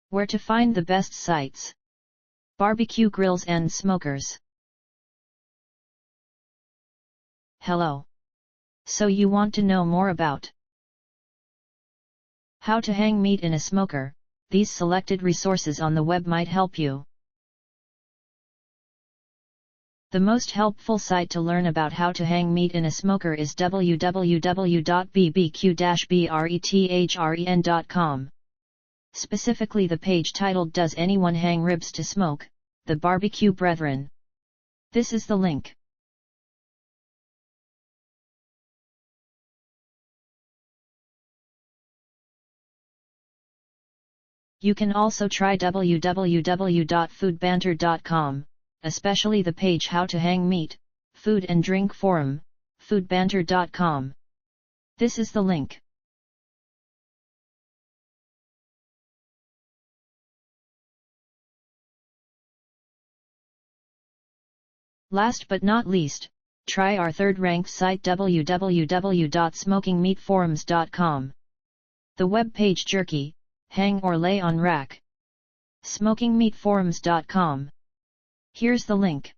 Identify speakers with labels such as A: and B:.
A: Where to find the best sites. Barbecue grills and smokers. Hello. So you want to know more about how to hang meat in a smoker? These selected resources on the web might help you. The most helpful site to learn about how to hang meat in a smoker is www.bbq-brethren.com. Specifically the page titled "Does Anyone Hang Ribs to Smoke?" The Barbecue Brethren. This is the link. You can also try www.foodbanter.com, especially the page How to Hang Meat, Food and Drink Forum, foodbanter.com. This is the link. Last but not least, try our third-ranked site www.smokingmeatforums.com. The web page jerky, hang or lay on rack. smokingmeatforums.com. Here's the link.